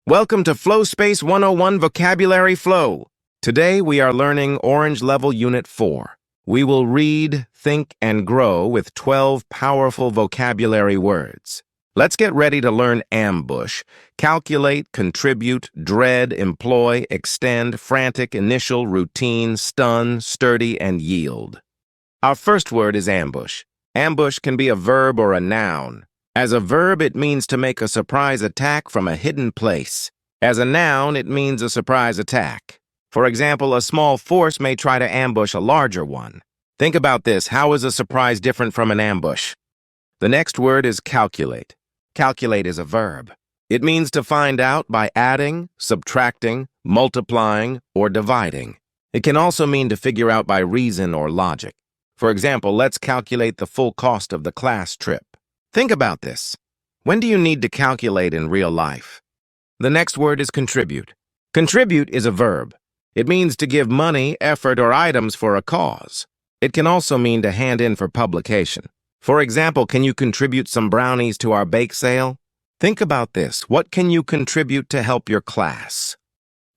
Welcome to Flow Space 101 Vocabulary Flow. Today we are learning Orange Level Unit 4. We will read, think, and grow with 12 powerful vocabulary words. Let's get ready to learn ambush, calculate, contribute, dread, employ, extend, frantic, initial, routine, stun, sturdy, and yield. Our first word is ambush. Ambush can be a verb or a noun. As a verb, it means to make a surprise attack from a hidden place. As a noun, it means a surprise attack. For example, a small force may try to ambush a larger one. Think about this. How is a surprise different from an ambush? The next word is calculate. Calculate is a verb. It means to find out by adding, subtracting, multiplying, or dividing. It can also mean to figure out by reason or logic. For example, let's calculate the full cost of the class trip. Think about this. When do you need to calculate in real life? The next word is contribute. Contribute is a verb. It means to give money, effort, or items for a cause. It can also mean to hand in for publication. For example, can you contribute some brownies to our bake sale? Think about this. What can you contribute to help your class?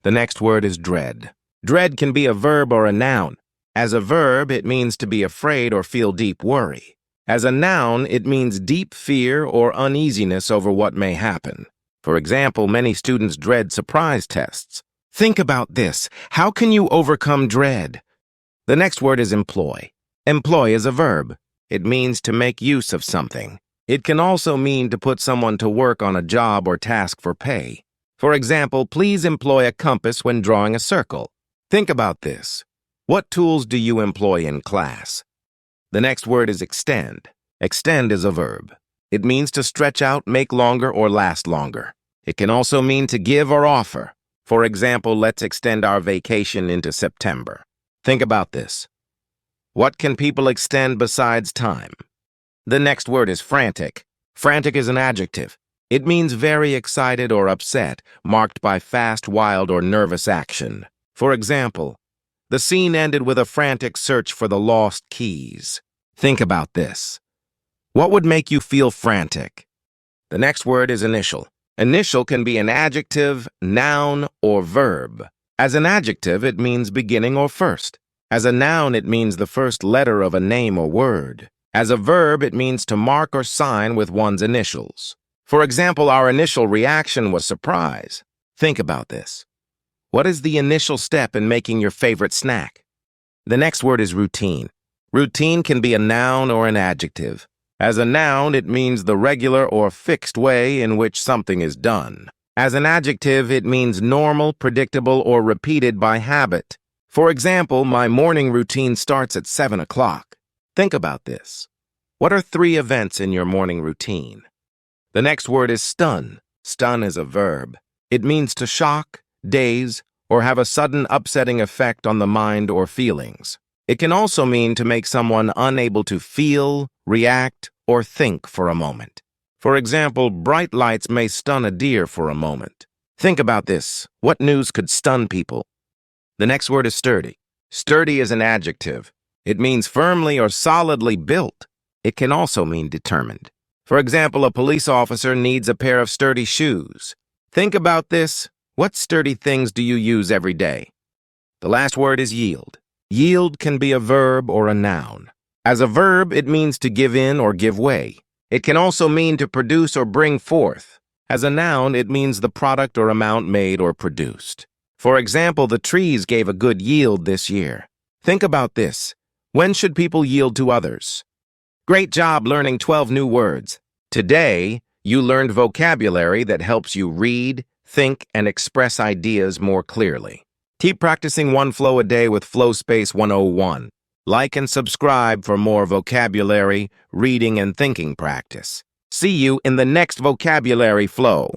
The next word is dread. Dread can be a verb or a noun. As a verb, it means to be afraid or feel deep worry. As a noun, it means deep fear or uneasiness over what may happen. For example, many students dread surprise tests. Think about this. How can you overcome dread? The next word is employ. Employ is a verb. It means to make use of something. It can also mean to put someone to work on a job or task for pay. For example, please employ a compass when drawing a circle. Think about this. What tools do you employ in class? The next word is extend. Extend is a verb. It means to stretch out, make longer, or last longer. It can also mean to give or offer. For example, let's extend our vacation into September. Think about this. What can people extend besides time? The next word is frantic. Frantic is an adjective. It means very excited or upset, marked by fast, wild, or nervous action. For example, the scene ended with a frantic search for the lost keys. Think about this. What would make you feel frantic? The next word is initial. Initial can be an adjective, noun, or verb. As an adjective, it means beginning or first. As a noun, it means the first letter of a name or word. As a verb, it means to mark or sign with one's initials. For example, our initial reaction was surprise. Think about this. What is the initial step in making your favorite snack? The next word is routine. Routine can be a noun or an adjective. As a noun, it means the regular or fixed way in which something is done. As an adjective, it means normal, predictable, or repeated by habit. For example, my morning routine starts at 7 o'clock. Think about this. What are 3 events in your morning routine? The next word is stun. Stun is a verb. It means to shock, daze, or have a sudden upsetting effect on the mind or feelings. It can also mean to make someone unable to feel, react, or think for a moment. For example, bright lights may stun a deer for a moment. Think about this. What news could stun people? The next word is sturdy. Sturdy is an adjective. It means firmly or solidly built. It can also mean determined. For example, a police officer needs a pair of sturdy shoes. Think about this. What sturdy things do you use every day? The last word is yield. Yield can be a verb or a noun. As a verb, it means to give in or give way. It can also mean to produce or bring forth. As a noun, it means the product or amount made or produced. For example, the trees gave a good yield this year. Think about this. When should people yield to others? Great job learning 12 new words. Today, you learned vocabulary that helps you read, think, and express ideas more clearly. Keep practicing one flow a day with Flow Space 101. Like and subscribe for more vocabulary, reading, and thinking practice. See you in the next vocabulary flow.